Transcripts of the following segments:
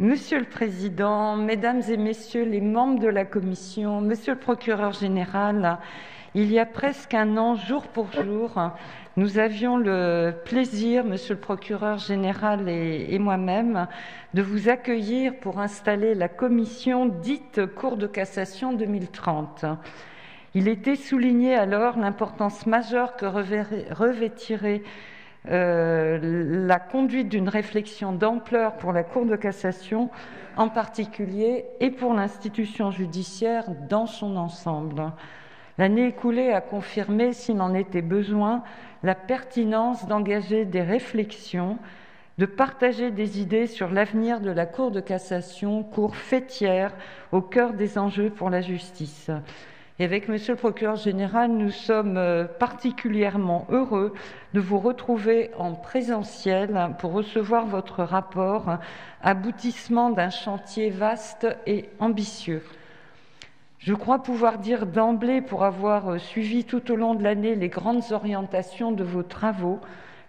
Monsieur le Président, Mesdames et Messieurs les membres de la Commission, Monsieur le Procureur général, il y a presque un an, jour pour jour, nous avions le plaisir, Monsieur le Procureur général et moi-même, de vous accueillir pour installer la commission dite Cour de cassation 2030. Il était souligné alors l'importance majeure que revêtirait la conduite d'une réflexion d'ampleur pour la Cour de cassation en particulier et pour l'institution judiciaire dans son ensemble. L'année écoulée a confirmé, s'il en était besoin, la pertinence d'engager des réflexions, de partager des idées sur l'avenir de la Cour de cassation, cour fêtière au cœur des enjeux pour la justice. Et avec Monsieur le Procureur général, nous sommes particulièrement heureux de vous retrouver en présentiel pour recevoir votre rapport, aboutissement d'un chantier vaste et ambitieux. Je crois pouvoir dire d'emblée, pour avoir suivi tout au long de l'année les grandes orientations de vos travaux,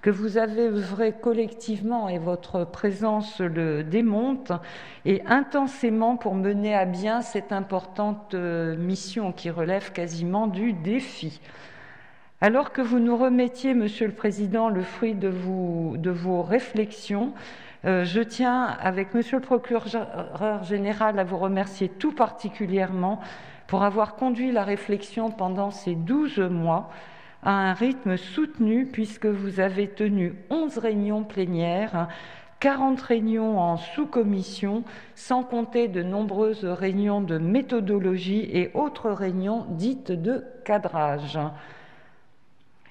que vous avez œuvré collectivement, et votre présence le démontre, et intensément pour mener à bien cette importante mission qui relève quasiment du défi. Alors que vous nous remettiez, Monsieur le Président, le fruit de vos réflexions, je tiens, avec Monsieur le Procureur général, à vous remercier tout particulièrement pour avoir conduit la réflexion pendant ces 12 mois, à un rythme soutenu, puisque vous avez tenu 11 réunions plénières, 40 réunions en sous-commission, sans compter de nombreuses réunions de méthodologie et autres réunions dites de cadrage.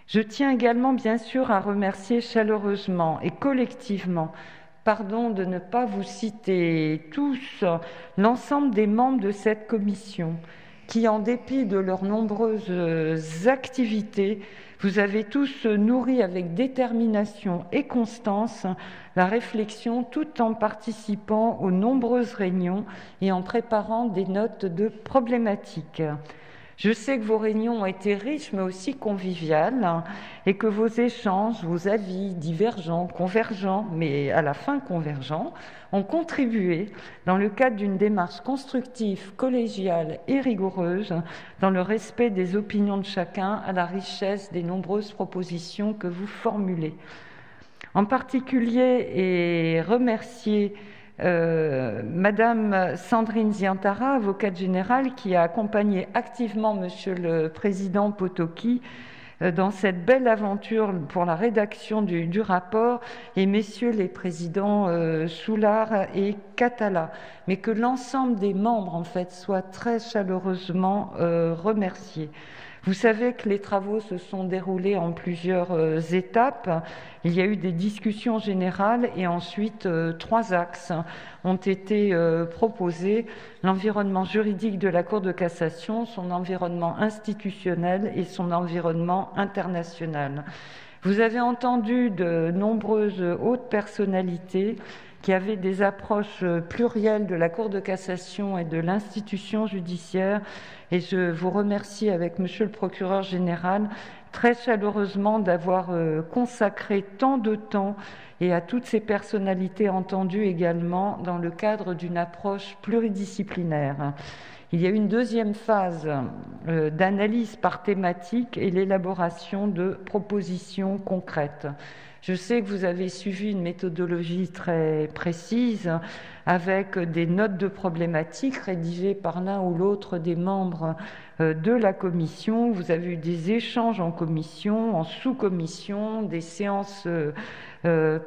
Je tiens également, bien sûr, à remercier chaleureusement et collectivement, pardon de ne pas vous citer tous, l'ensemble des membres de cette commission, qui, en dépit de leurs nombreuses activités, vous avez tous nourri avec détermination et constance la réflexion, tout en participant aux nombreuses réunions et en préparant des notes de problématiques. Je sais que vos réunions ont été riches, mais aussi conviviales, et que vos échanges, vos avis divergents, convergents, mais à la fin convergents, ont contribué, dans le cadre d'une démarche constructive, collégiale et rigoureuse, dans le respect des opinions de chacun, à la richesse des nombreuses propositions que vous formulez. En particulier, et remercier Madame Sandrine Ziantara, avocate générale, qui a accompagné activement Monsieur le Président Potoki dans cette belle aventure pour la rédaction du rapport, et Messieurs les Présidents Soulard et Catala, mais que l'ensemble des membres en fait soient très chaleureusement remerciés. Vous savez que les travaux se sont déroulés en plusieurs étapes. Il y a eu des discussions générales et ensuite 3 axes ont été proposés: l'environnement juridique de la Cour de cassation, son environnement institutionnel et son environnement international. Vous avez entendu de nombreuses hautes personnalités qui avaient des approches plurielles de la Cour de cassation et de l'institution judiciaire, et je vous remercie, avec Monsieur le Procureur général, très chaleureusement d'avoir consacré tant de temps, et à toutes ces personnalités entendues également, dans le cadre d'une approche pluridisciplinaire. Il y a eu une deuxième phase d'analyse par thématique et l'élaboration de propositions concrètes. Je sais que vous avez suivi une méthodologie très précise, avec des notes de problématiques rédigées par l'un ou l'autre des membres de la commission. Vous avez eu des échanges en commission, en sous-commission, des séances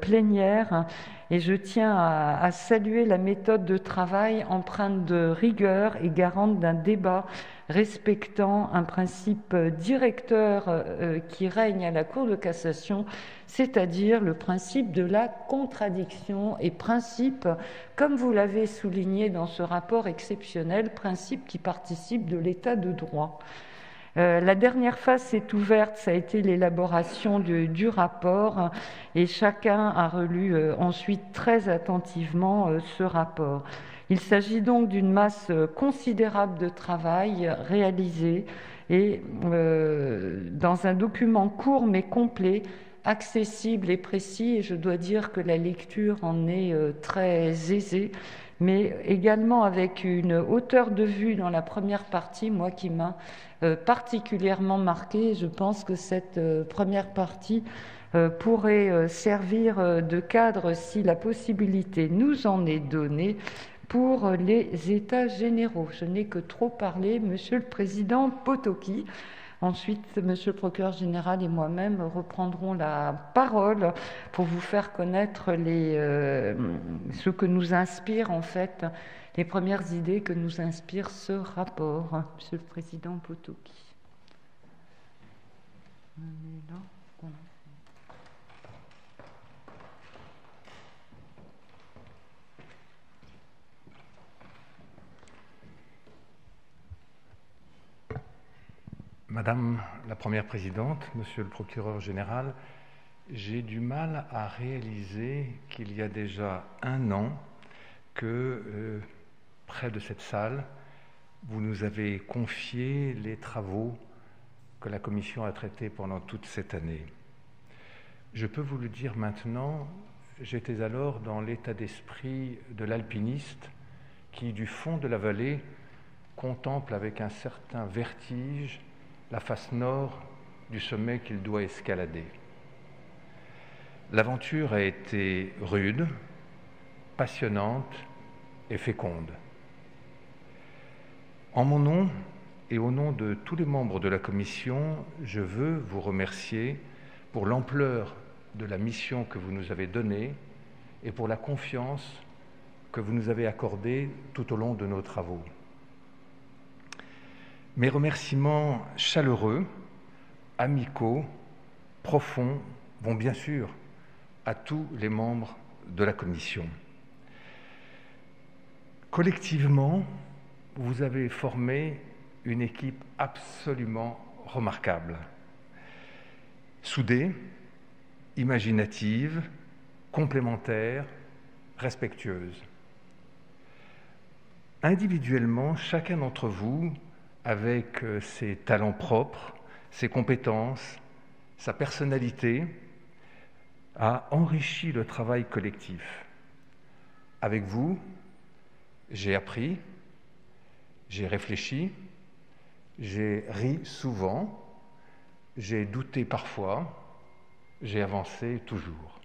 plénières. Et je tiens à saluer la méthode de travail empreinte de rigueur et garante d'un débat respectant un principe directeur qui règne à la Cour de cassation, c'est-à-dire le principe de la contradiction, et principe, comme vous l'avez souligné dans ce rapport exceptionnel, principe qui participe de l'état de droit. La dernière phase s'est ouverte, ça a été l'élaboration du rapport, et chacun a relu ensuite très attentivement ce rapport. Il s'agit donc d'une masse considérable de travail réalisé, et dans un document court mais complet, accessible et précis, et je dois dire que la lecture en est très aisée, mais également avec une hauteur de vue dans la première partie, moi qui m'a particulièrement marquée. Je pense que cette première partie pourrait servir de cadre, si la possibilité nous en est donnée, pour les États généraux. Je n'ai que trop parlé, Monsieur le Président Potocki. Ensuite, Monsieur le procureur général et moi-même reprendrons la parole pour vous faire connaître ce que nous inspire, en fait, les premières idées que nous inspire ce rapport. Monsieur le Président Potocki. On est là. Madame la Première Présidente, Monsieur le Procureur Général, j'ai du mal à réaliser qu'il y a déjà 1 an que, près de cette salle, vous nous avez confié les travaux que la Commission a traités pendant toute cette année. Je peux vous le dire maintenant, j'étais alors dans l'état d'esprit de l'alpiniste qui, du fond de la vallée, contemple avec un certain vertige la face nord du sommet qu'il doit escalader. L'aventure a été rude, passionnante et féconde. En mon nom et au nom de tous les membres de la Commission, je veux vous remercier pour l'ampleur de la mission que vous nous avez donnée et pour la confiance que vous nous avez accordée tout au long de nos travaux. Mes remerciements chaleureux, amicaux, profonds, vont bien sûr à tous les membres de la Commission. Collectivement, vous avez formé une équipe absolument remarquable, soudée, imaginative, complémentaire, respectueuse. Individuellement, chacun d'entre vous, avec ses talents propres, ses compétences, sa personnalité, a enrichi le travail collectif. Avec vous, j'ai appris, j'ai réfléchi, j'ai ri souvent, j'ai douté parfois, j'ai avancé toujours.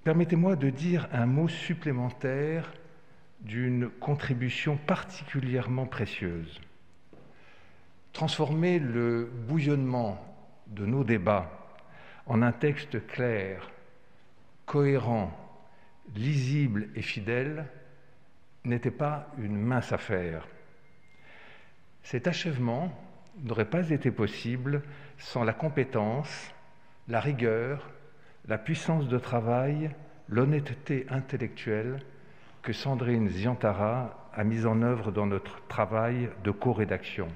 Permettez-moi de dire un mot supplémentaire d'une contribution particulièrement précieuse. Transformer le bouillonnement de nos débats en un texte clair, cohérent, lisible et fidèle n'était pas une mince affaire. Cet achèvement n'aurait pas été possible sans la compétence, la rigueur, la puissance de travail, l'honnêteté intellectuelle que Sandrine Ziantara a mise en œuvre dans notre travail de co-rédaction.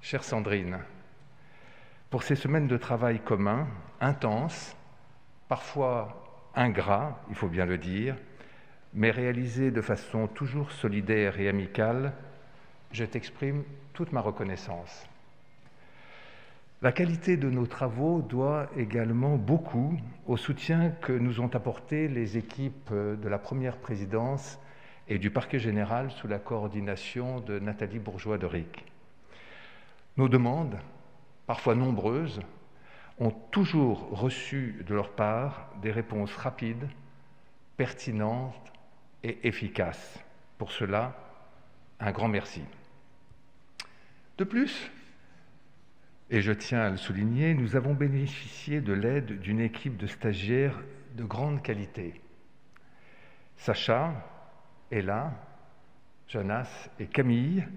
Chère Sandrine, pour ces semaines de travail commun, intenses, parfois ingrats, il faut bien le dire, mais réalisées de façon toujours solidaire et amicale, je t'exprime toute ma reconnaissance. La qualité de nos travaux doit également beaucoup au soutien que nous ont apporté les équipes de la première présidence et du parquet général sous la coordination de Nathalie Bourgeois-Deric. Nos demandes, parfois nombreuses, ont toujours reçu de leur part des réponses rapides, pertinentes et efficaces. Pour cela, un grand merci. De plus, et je tiens à le souligner, nous avons bénéficié de l'aide d'une équipe de stagiaires de grande qualité. Sacha, Ella, Jonas et Camille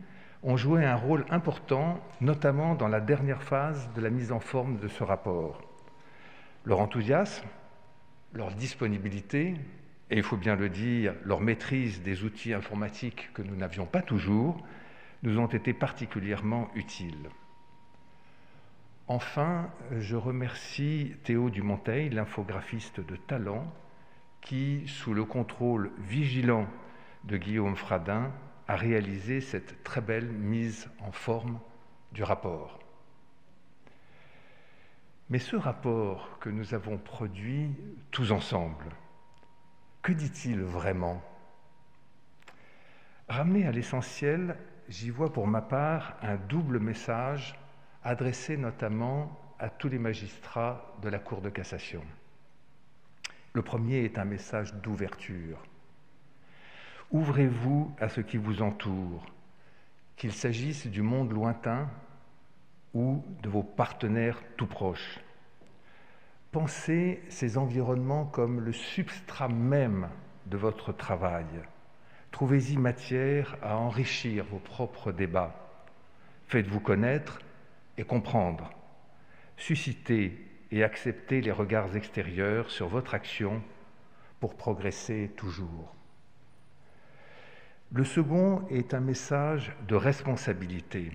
ont joué un rôle important, notamment dans la dernière phase de la mise en forme de ce rapport. Leur enthousiasme, leur disponibilité, et il faut bien le dire, leur maîtrise des outils informatiques que nous n'avions pas toujours, nous ont été particulièrement utiles. Enfin, je remercie Théo Dumonteil, l'infographiste de talent, qui, sous le contrôle vigilant de Guillaume Fradin, a réalisé cette très belle mise en forme du rapport. Mais ce rapport que nous avons produit tous ensemble, que dit-il vraiment? Ramené à l'essentiel, j'y vois pour ma part un double message adressé notamment à tous les magistrats de la Cour de cassation. Le premier est un message d'ouverture. Ouvrez-vous à ce qui vous entoure, qu'il s'agisse du monde lointain ou de vos partenaires tout proches. Pensez ces environnements comme le substrat même de votre travail. Trouvez-y matière à enrichir vos propres débats. Faites-vous connaître et comprendre. Suscitez et acceptez les regards extérieurs sur votre action pour progresser toujours. Le second est un message de responsabilité.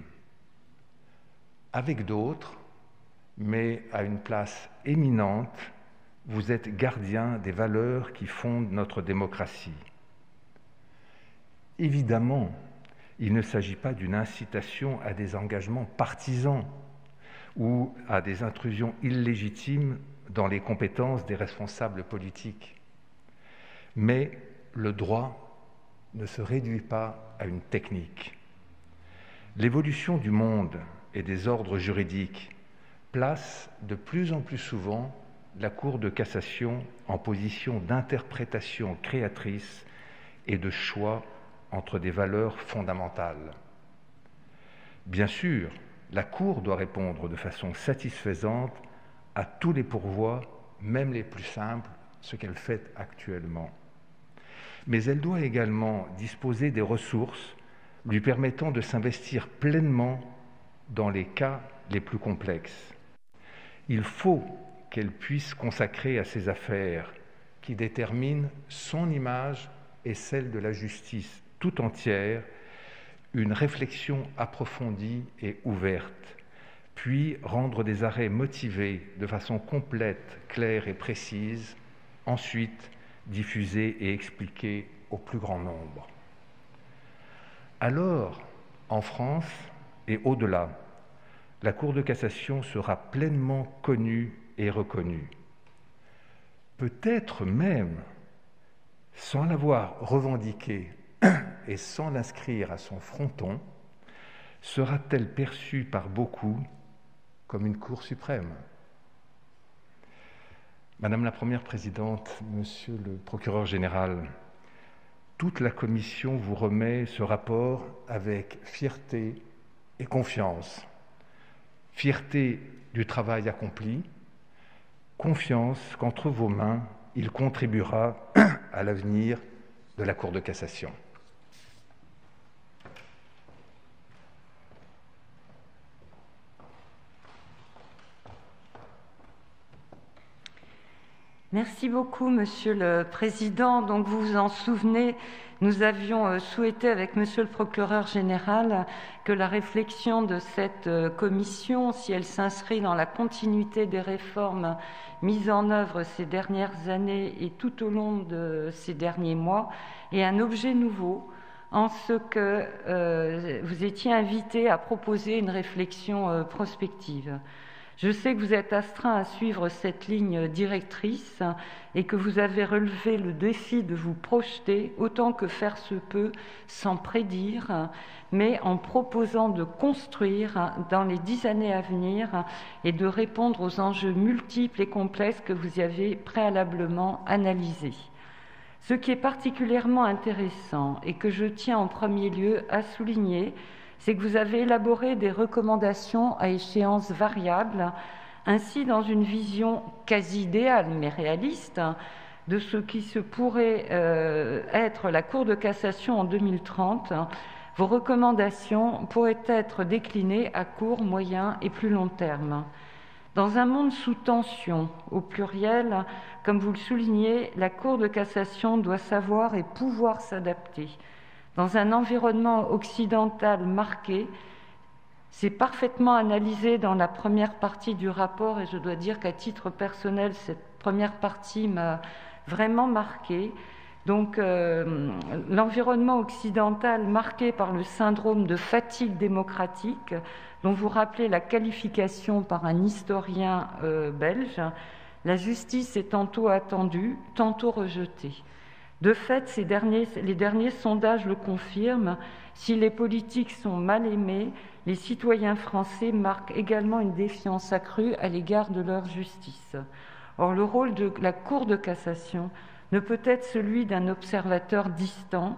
Avec d'autres, mais à une place éminente, vous êtes gardien des valeurs qui fondent notre démocratie. Évidemment, il ne s'agit pas d'une incitation à des engagements partisans ou à des intrusions illégitimes dans les compétences des responsables politiques. Mais le droit ne se réduit pas à une technique. L'évolution du monde et des ordres juridiques place de plus en plus souvent la Cour de cassation en position d'interprétation créatrice et de choix entre des valeurs fondamentales. Bien sûr, la Cour doit répondre de façon satisfaisante à tous les pourvois, même les plus simples, ce qu'elle fait actuellement. Mais elle doit également disposer des ressources lui permettant de s'investir pleinement dans les cas les plus complexes. Il faut qu'elle puisse consacrer à ses affaires, qui déterminent son image et celle de la justice tout entière, une réflexion approfondie et ouverte, puis rendre des arrêts motivés de façon complète, claire et précise, ensuite diffusés et expliqués au plus grand nombre. Alors, en France et au-delà, la Cour de cassation sera pleinement connue et reconnue. Peut-être même, sans l'avoir revendiquée et sans l'inscrire à son fronton, sera-t-elle perçue par beaucoup comme une Cour suprême. Madame la Première Présidente, Monsieur le Procureur général, toute la Commission vous remet ce rapport avec fierté et confiance. Fierté du travail accompli, confiance qu'entre vos mains, il contribuera à l'avenir de la Cour de cassation. Merci beaucoup, Monsieur le Président. Donc, vous vous en souvenez, nous avions souhaité avec Monsieur le Procureur général que la réflexion de cette commission, si elle s'inscrit dans la continuité des réformes mises en œuvre ces dernières années et tout au long de ces derniers mois, ait un objet nouveau, en ce que vous étiez invité à proposer une réflexion prospective. Je sais que vous êtes astreint à suivre cette ligne directrice et que vous avez relevé le défi de vous projeter autant que faire se peut, sans prédire, mais en proposant de construire dans les 10 années à venir et de répondre aux enjeux multiples et complexes que vous y avez préalablement analysés. Ce qui est particulièrement intéressant et que je tiens en premier lieu à souligner, c'est que vous avez élaboré des recommandations à échéances variables, ainsi dans une vision quasi idéale, mais réaliste, de ce qui se pourrait être la Cour de cassation en 2030. Vos recommandations pourraient être déclinées à court, moyen et plus long terme. Dans un monde sous tension, au pluriel, comme vous le soulignez, la Cour de cassation doit savoir et pouvoir s'adapter. Dans un environnement occidental marqué, c'est parfaitement analysé dans la première partie du rapport, et je dois dire qu'à titre personnel, cette première partie m'a vraiment marquée. Donc, l'environnement occidental marqué par le syndrome de fatigue démocratique, dont vous rappelez la qualification par un historien belge, la justice est tantôt attendue, tantôt rejetée. De fait, les derniers sondages le confirment, si les politiques sont mal aimés, les citoyens français marquent également une défiance accrue à l'égard de leur justice. Or, le rôle de la Cour de cassation ne peut être celui d'un observateur distant,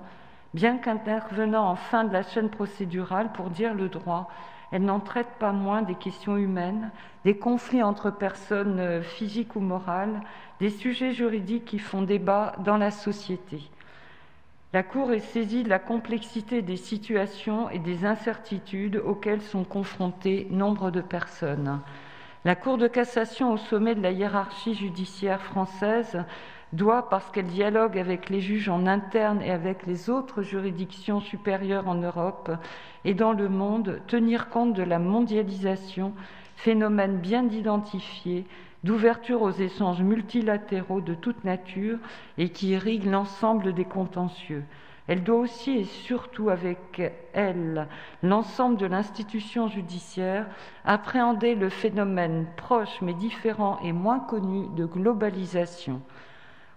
bien qu'intervenant en fin de la chaîne procédurale pour dire le droit. Elle n'en traite pas moins des questions humaines, des conflits entre personnes physiques ou morales, des sujets juridiques qui font débat dans la société. La Cour est saisie de la complexité des situations et des incertitudes auxquelles sont confrontées nombre de personnes. La Cour de cassation, au sommet de la hiérarchie judiciaire française, doit, parce qu'elle dialogue avec les juges en interne et avec les autres juridictions supérieures en Europe et dans le monde, tenir compte de la mondialisation, phénomène bien identifié, d'ouverture aux échanges multilatéraux de toute nature et qui irrigue l'ensemble des contentieux. Elle doit aussi et surtout avec elle, l'ensemble de l'institution judiciaire, appréhender le phénomène proche mais différent et moins connu de globalisation.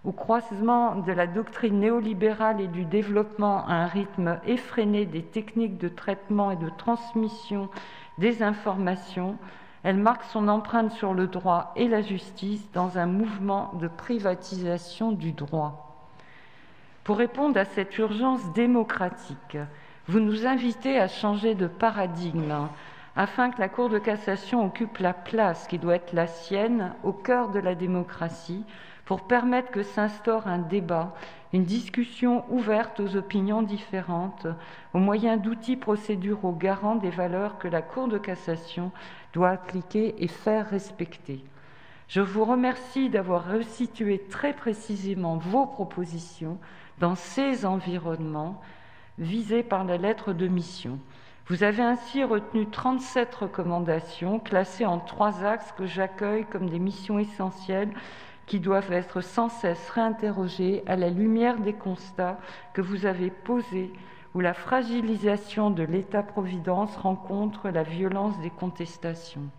Au croisement de la doctrine néolibérale et du développement à un rythme effréné des techniques de traitement et de transmission des informations, elle marque son empreinte sur le droit et la justice dans un mouvement de privatisation du droit. Pour répondre à cette urgence démocratique, vous nous invitez à changer de paradigme afin que la Cour de cassation occupe la place qui doit être la sienne au cœur de la démocratie, pour permettre que s'instaure un débat, une discussion ouverte aux opinions différentes, au moyen d'outils procéduraux garants des valeurs que la Cour de cassation doit appliquer et faire respecter. Je vous remercie d'avoir resitué très précisément vos propositions dans ces environnements visés par la lettre de mission. Vous avez ainsi retenu 37 recommandations classées en 3 axes que j'accueille comme des missions essentielles qui doivent être sans cesse réinterrogées à la lumière des constats que vous avez posés, où la fragilisation de l'État-providence rencontre la violence des contestations.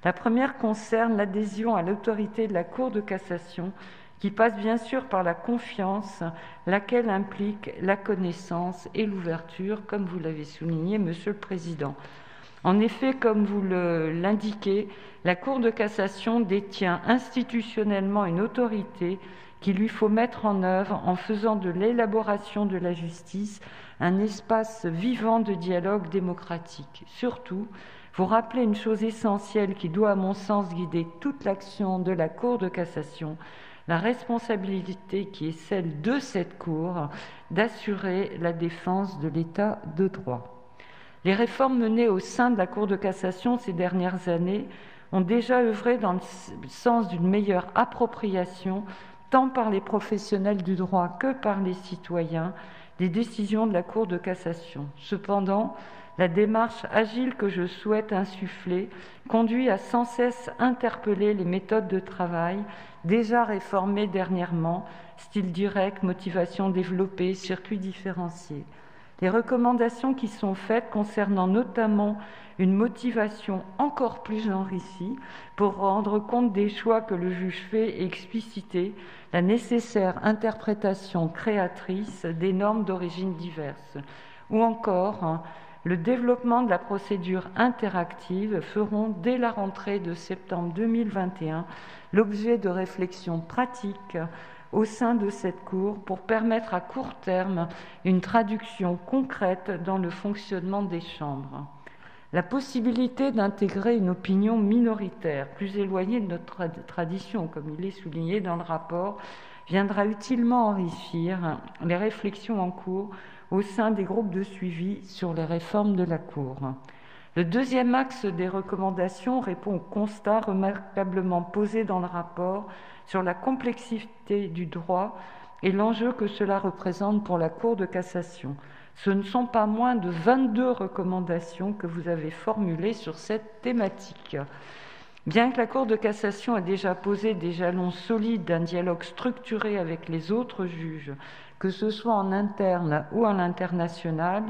La première concerne l'adhésion à l'autorité de la Cour de cassation, qui passe bien sûr par la confiance, laquelle implique la connaissance et l'ouverture, comme vous l'avez souligné, Monsieur le Président. En effet, comme vous l'indiquez, la Cour de cassation détient institutionnellement une autorité qu'il lui faut mettre en œuvre en faisant de l'élaboration de la justice un espace vivant de dialogue démocratique. Surtout, vous rappelez une chose essentielle qui doit, à mon sens, guider toute l'action de la Cour de cassation, la responsabilité qui est celle de cette Cour d'assurer la défense de l'État de droit. Les réformes menées au sein de la Cour de cassation ces dernières années ont déjà œuvré dans le sens d'une meilleure appropriation, tant par les professionnels du droit que par les citoyens, des décisions de la Cour de cassation. Cependant, la démarche agile que je souhaite insuffler conduit à sans cesse interpeller les méthodes de travail déjà réformées dernièrement, style direct, motivation développée, circuit différencié. Les recommandations qui sont faites concernant notamment une motivation encore plus enrichie pour rendre compte des choix que le juge fait et expliciter la nécessaire interprétation créatrice des normes d'origine diverses, ou encore le développement de la procédure interactive feront dès la rentrée de septembre 2021 l'objet de réflexions pratiques au sein de cette Cour pour permettre à court terme une traduction concrète dans le fonctionnement des chambres. La possibilité d'intégrer une opinion minoritaire, plus éloignée de notre tradition, comme il est souligné dans le rapport, viendra utilement enrichir les réflexions en cours au sein des groupes de suivi sur les réformes de la Cour. Le deuxième axe des recommandations répond au constat remarquablement posé dans le rapport sur la complexité du droit et l'enjeu que cela représente pour la Cour de cassation. Ce ne sont pas moins de 22 recommandations que vous avez formulées sur cette thématique. Bien que la Cour de cassation ait déjà posé des jalons solides d'un dialogue structuré avec les autres juges, que ce soit en interne ou à l'international,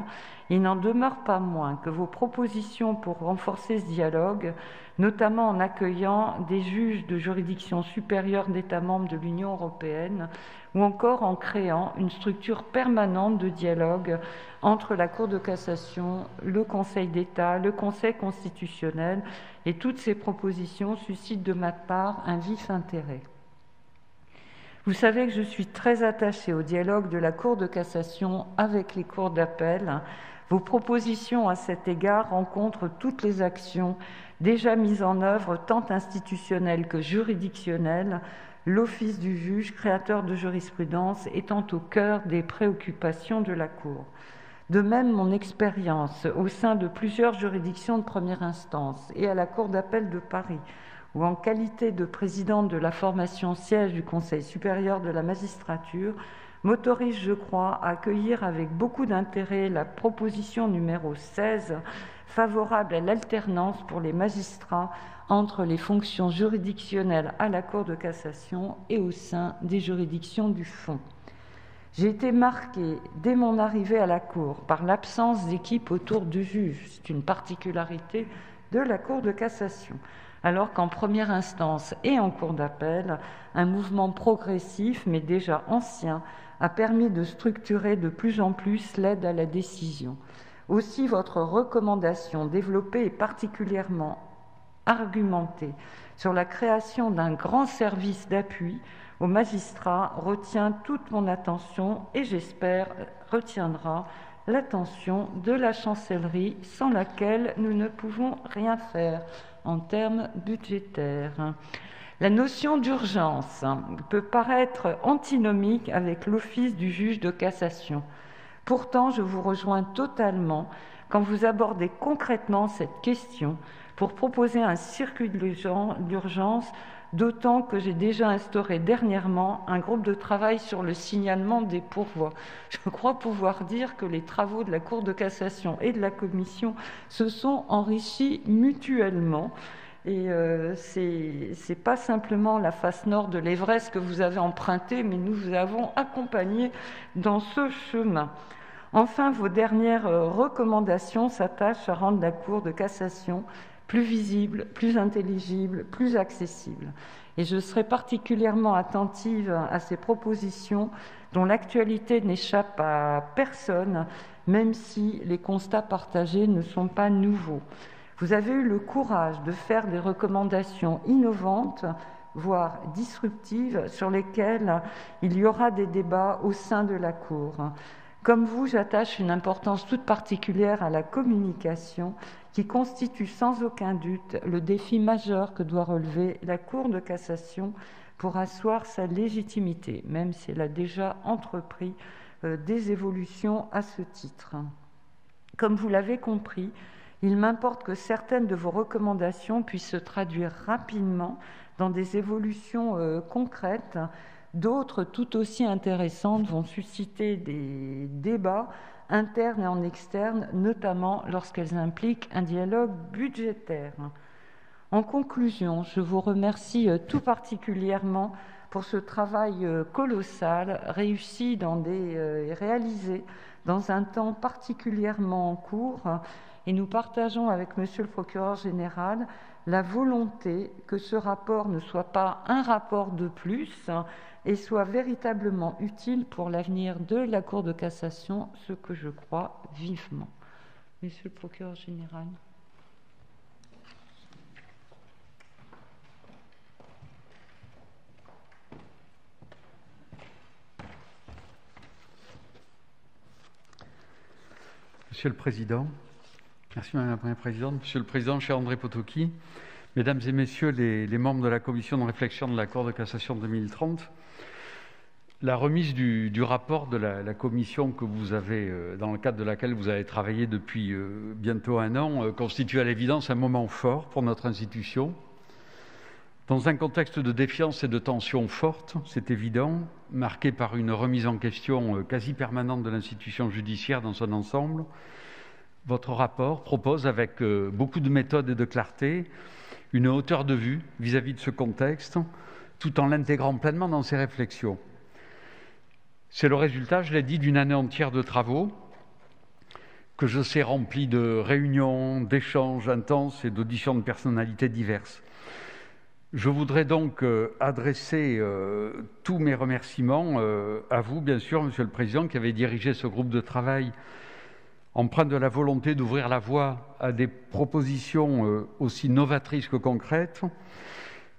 il n'en demeure pas moins que vos propositions pour renforcer ce dialogue, notamment en accueillant des juges de juridiction supérieure d'États membres de l'Union européenne, ou encore en créant une structure permanente de dialogue entre la Cour de cassation, le Conseil d'État, le Conseil constitutionnel, et toutes ces propositions suscitent de ma part un vif intérêt. Vous savez que je suis très attachée au dialogue de la Cour de cassation avec les cours d'appel. Vos propositions à cet égard rencontrent toutes les actions déjà mises en œuvre, tant institutionnelles que juridictionnelles, l'Office du juge, créateur de jurisprudence, étant au cœur des préoccupations de la Cour. De même, mon expérience au sein de plusieurs juridictions de première instance et à la Cour d'appel de Paris, ou en qualité de présidente de la formation siège du Conseil supérieur de la magistrature, m'autorise, je crois, à accueillir avec beaucoup d'intérêt la proposition numéro 16, favorable à l'alternance pour les magistrats entre les fonctions juridictionnelles à la Cour de cassation et au sein des juridictions du fond. J'ai été marquée, dès mon arrivée à la Cour, par l'absence d'équipe autour du juge. C'est une particularité de la Cour de cassation. Alors qu'en première instance et en cour d'appel, un mouvement progressif, mais déjà ancien, a permis de structurer de plus en plus l'aide à la décision. Aussi, votre recommandation développée et particulièrement argumentée sur la création d'un grand service d'appui aux magistrats retient toute mon attention et, j'espère, retiendra l'attention de la chancellerie, sans laquelle nous ne pouvons rien faire en termes budgétaires. La notion d'urgence peut paraître antinomique avec l'office du juge de cassation. Pourtant, je vous rejoins totalement quand vous abordez concrètement cette question pour proposer un circuit d'urgence, d'autant que j'ai déjà instauré dernièrement un groupe de travail sur le signalement des pourvois. Je crois pouvoir dire que les travaux de la Cour de cassation et de la Commission se sont enrichis mutuellement. Et c'est pas simplement la face nord de l'Everest que vous avez empruntée, mais nous vous avons accompagné dans ce chemin. Enfin, vos dernières recommandations s'attachent à rendre la Cour de cassation plus visible, plus intelligible, plus accessible. Et je serai particulièrement attentive à ces propositions dont l'actualité n'échappe à personne, même si les constats partagés ne sont pas nouveaux. Vous avez eu le courage de faire des recommandations innovantes, voire disruptives, sur lesquelles il y aura des débats au sein de la Cour. Comme vous, j'attache une importance toute particulière à la communication, qui constitue sans aucun doute le défi majeur que doit relever la Cour de cassation pour asseoir sa légitimité, même si elle a déjà entrepris des évolutions à ce titre. Comme vous l'avez compris, il m'importe que certaines de vos recommandations puissent se traduire rapidement dans des évolutions concrètes. D'autres, tout aussi intéressantes, vont susciter des débats internes et en externe, notamment lorsqu'elles impliquent un dialogue budgétaire. En conclusion, je vous remercie tout particulièrement pour ce travail colossal, réussi réalisé dans un temps particulièrement court, et nous partageons avec Monsieur le procureur général la volonté que ce rapport ne soit pas un rapport de plus et soit véritablement utile pour l'avenir de la Cour de cassation, ce que je crois vivement. Monsieur le procureur général. Monsieur le Président, merci Madame la Première Présidente, Monsieur le Président, cher André Potoki, Mesdames et Messieurs les membres de la Commission de réflexion de la Cour de cassation 2030, la remise du rapport de la Commission que vous avez, dans le cadre de laquelle vous avez travaillé depuis bientôt un an, constitue à l'évidence un moment fort pour notre institution. Dans un contexte de défiance et de tension forte, c'est évident, marqué par une remise en question quasi permanente de l'institution judiciaire dans son ensemble, votre rapport propose, avec beaucoup de méthode et de clarté, une hauteur de vue vis-à-vis de ce contexte, tout en l'intégrant pleinement dans ses réflexions. C'est le résultat, je l'ai dit, d'une année entière de travaux que je sais remplie de réunions, d'échanges intenses et d'auditions de personnalités diverses. Je voudrais donc adresser tous mes remerciements à vous, bien sûr, Monsieur le Président, qui avez dirigé ce groupe de travail empreint de la volonté d'ouvrir la voie à des propositions aussi novatrices que concrètes,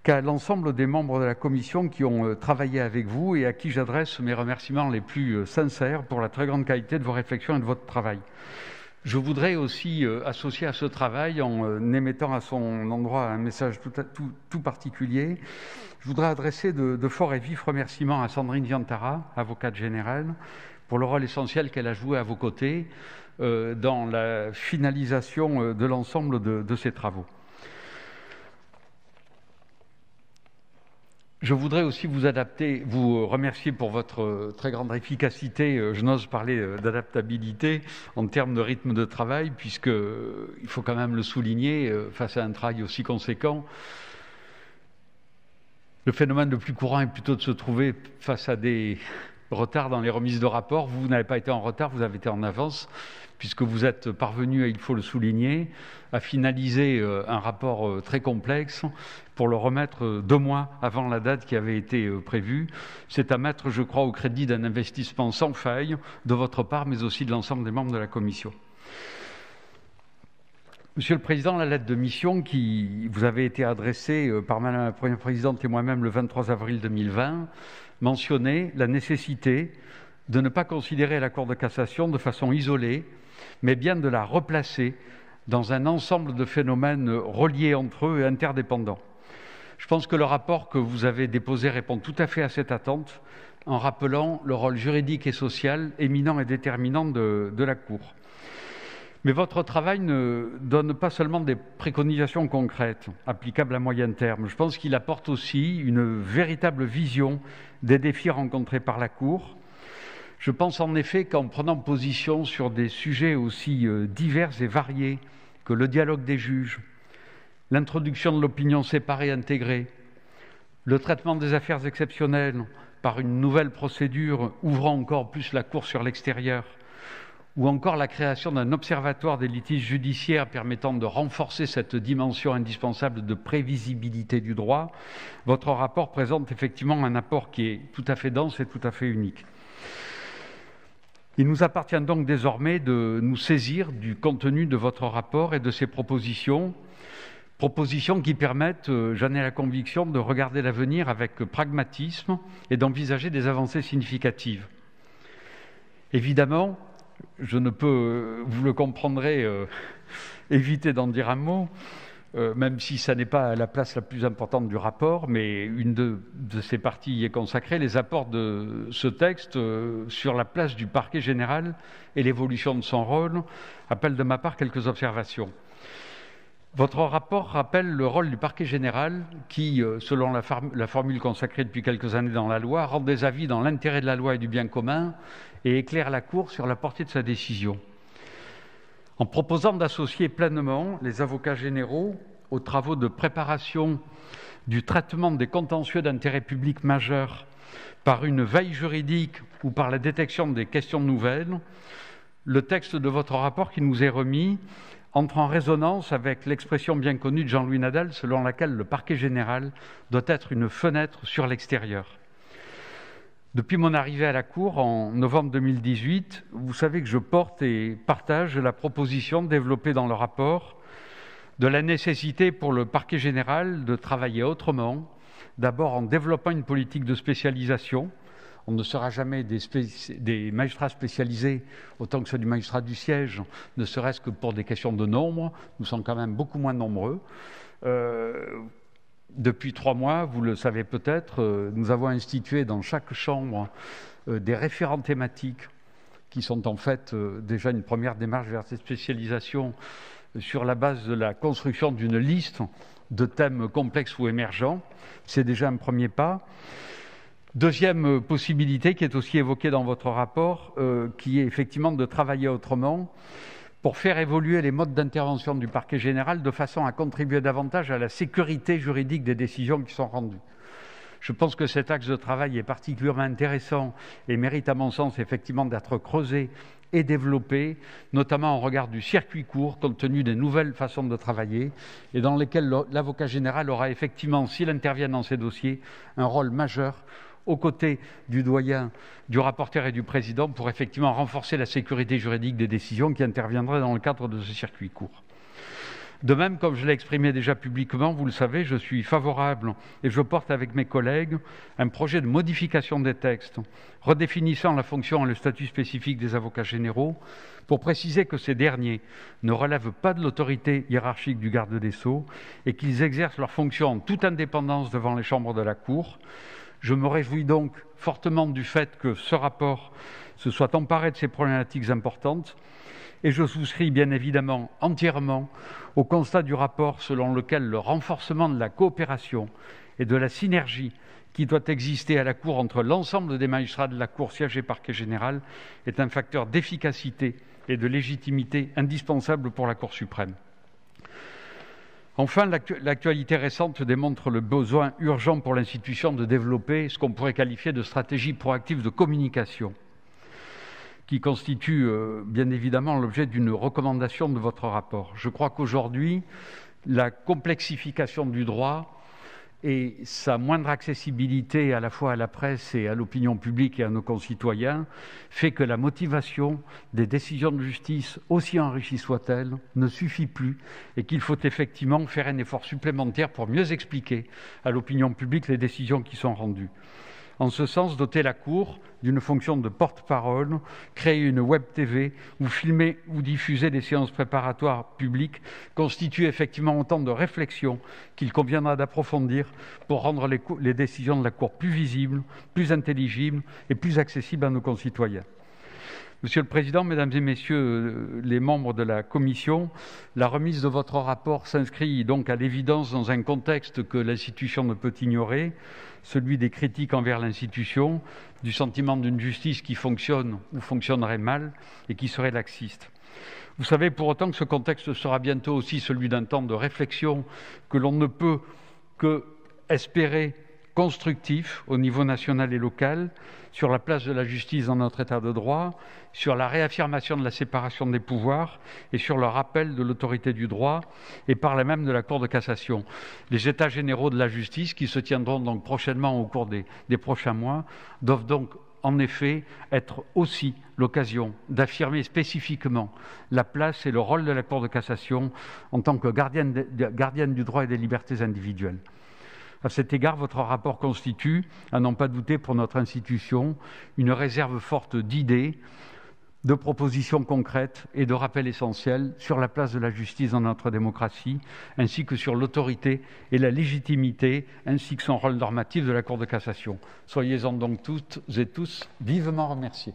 qu'à l'ensemble des membres de la Commission qui ont travaillé avec vous et à qui j'adresse mes remerciements les plus sincères pour la très grande qualité de vos réflexions et de votre travail. Je voudrais aussi associer à ce travail, en émettant à son endroit un message tout particulier, je voudrais adresser de forts et vifs remerciements à Sandrine Diantara, avocate générale, pour le rôle essentiel qu'elle a joué à vos côtés dans la finalisation de l'ensemble de ces travaux. Je voudrais aussi vous remercier pour votre très grande efficacité. Je n'ose parler d'adaptabilité en termes de rythme de travail, puisqu'il faut quand même le souligner, face à un travail aussi conséquent. Le phénomène le plus courant est plutôt de se trouver face à des retards dans les remises de rapports. Vous n'avez pas été en retard, vous avez été en avance, puisque vous êtes parvenu, et il faut le souligner, à finaliser un rapport très complexe pour le remettre 2 mois avant la date qui avait été prévue. C'est à mettre, je crois, au crédit d'un investissement sans faille de votre part, mais aussi de l'ensemble des membres de la Commission. Monsieur le Président, la lettre de mission qui vous avait été adressée par Madame la Première Présidente et moi-même le 23 avril 2020 mentionnait la nécessité de ne pas considérer la Cour de cassation de façon isolée, mais bien de la replacer dans un ensemble de phénomènes reliés entre eux et interdépendants. Je pense que le rapport que vous avez déposé répond tout à fait à cette attente, en rappelant le rôle juridique et social éminent et déterminant de la Cour. Mais votre travail ne donne pas seulement des préconisations concrètes, applicables à moyen terme. Je pense qu'il apporte aussi une véritable vision des défis rencontrés par la Cour. Je pense en effet qu'en prenant position sur des sujets aussi divers et variés que le dialogue des juges, l'introduction de l'opinion séparée intégrée, le traitement des affaires exceptionnelles par une nouvelle procédure ouvrant encore plus la Cour sur l'extérieur, ou encore la création d'un observatoire des litiges judiciaires permettant de renforcer cette dimension indispensable de prévisibilité du droit, votre rapport présente effectivement un apport qui est tout à fait dense et tout à fait unique. Il nous appartient donc désormais de nous saisir du contenu de votre rapport et de ses propositions qui permettent, j'en ai la conviction, de regarder l'avenir avec pragmatisme et d'envisager des avancées significatives. Évidemment, je ne peux, vous le comprendrez, éviter d'en dire un mot, même si ça n'est pas la place la plus importante du rapport, mais une de ces parties y est consacrée, les apports de ce texte sur la place du parquet général et l'évolution de son rôle appellent de ma part quelques observations. Votre rapport rappelle le rôle du parquet général qui, selon la formule consacrée depuis quelques années dans la loi, rend des avis dans l'intérêt de la loi et du bien commun et éclaire la Cour sur la portée de sa décision. En proposant d'associer pleinement les avocats généraux aux travaux de préparation du traitement des contentieux d'intérêt public majeur par une veille juridique ou par la détection des questions nouvelles, le texte de votre rapport qui nous est remis entre en résonance avec l'expression bien connue de Jean-Louis Nadal selon laquelle le parquet général doit être une fenêtre sur l'extérieur. Depuis mon arrivée à la Cour en novembre 2018, vous savez que je porte et partage la proposition développée dans le rapport de la nécessité pour le parquet général de travailler autrement, d'abord en développant une politique de spécialisation. On ne sera jamais des magistrats spécialisés autant que ceux du magistrat du siège, ne serait-ce que pour des questions de nombre. Nous sommes quand même beaucoup moins nombreux. Depuis 3 mois, vous le savez peut-être, nous avons institué dans chaque chambre des référents thématiques qui sont en fait déjà une première démarche vers cette spécialisation sur la base de la construction d'une liste de thèmes complexes ou émergents. C'est déjà un premier pas. Deuxième possibilité qui est aussi évoquée dans votre rapport, qui est effectivement de travailler autrement pour faire évoluer les modes d'intervention du parquet général de façon à contribuer davantage à la sécurité juridique des décisions qui sont rendues. Je pense que cet axe de travail est particulièrement intéressant et mérite, à mon sens, effectivement d'être creusé et développé, notamment en regard du circuit court, compte tenu des nouvelles façons de travailler, et dans lesquelles l'avocat général aura effectivement, s'il intervient dans ces dossiers, un rôle majeur aux côtés du doyen, du rapporteur et du président pour effectivement renforcer la sécurité juridique des décisions qui interviendraient dans le cadre de ce circuit court. De même, comme je l'ai exprimé déjà publiquement, vous le savez, je suis favorable et je porte avec mes collègues un projet de modification des textes, redéfinissant la fonction et le statut spécifique des avocats généraux, pour préciser que ces derniers ne relèvent pas de l'autorité hiérarchique du garde des Sceaux et qu'ils exercent leurs fonctions en toute indépendance devant les chambres de la Cour. Je me réjouis donc fortement du fait que ce rapport se soit emparé de ces problématiques importantes et je souscris bien évidemment entièrement au constat du rapport selon lequel le renforcement de la coopération et de la synergie qui doit exister à la Cour entre l'ensemble des magistrats de la Cour, siège et parquet général, est un facteur d'efficacité et de légitimité indispensable pour la Cour suprême. Enfin, l'actualité récente démontre le besoin urgent pour l'institution de développer ce qu'on pourrait qualifier de stratégie proactive de communication, qui constitue bien évidemment l'objet d'une recommandation de votre rapport. Je crois qu'aujourd'hui, la complexification du droit et sa moindre accessibilité à la fois à la presse et à l'opinion publique et à nos concitoyens fait que la motivation des décisions de justice, aussi enrichies soient-elles, ne suffit plus et qu'il faut effectivement faire un effort supplémentaire pour mieux expliquer à l'opinion publique les décisions qui sont rendues. En ce sens, doter la Cour d'une fonction de porte-parole, créer une web TV ou filmer ou diffuser des séances préparatoires publiques constitue effectivement autant de réflexions qu'il conviendra d'approfondir pour rendre les décisions de la Cour plus visibles, plus intelligibles et plus accessibles à nos concitoyens. Monsieur le Président, Mesdames et Messieurs les membres de la Commission, la remise de votre rapport s'inscrit donc à l'évidence dans un contexte que l'institution ne peut ignorer, celui des critiques envers l'institution, du sentiment d'une justice qui fonctionne ou fonctionnerait mal et qui serait laxiste. Vous savez pour autant que ce contexte sera bientôt aussi celui d'un temps de réflexion que l'on ne peut que espérer constructif au niveau national et local sur la place de la justice dans notre état de droit, sur la réaffirmation de la séparation des pouvoirs et sur le rappel de l'autorité du droit et par là même de la Cour de cassation. Les états généraux de la justice qui se tiendront donc prochainement au cours des prochains mois doivent donc en effet être aussi l'occasion d'affirmer spécifiquement la place et le rôle de la Cour de cassation en tant que gardienne du droit et des libertés individuelles. À cet égard, votre rapport constitue, à n'en pas douter pour notre institution, une réserve forte d'idées, de propositions concrètes et de rappels essentiels sur la place de la justice dans notre démocratie, ainsi que sur l'autorité et la légitimité, ainsi que son rôle normatif de la Cour de cassation. Soyez-en donc toutes et tous vivement remerciés.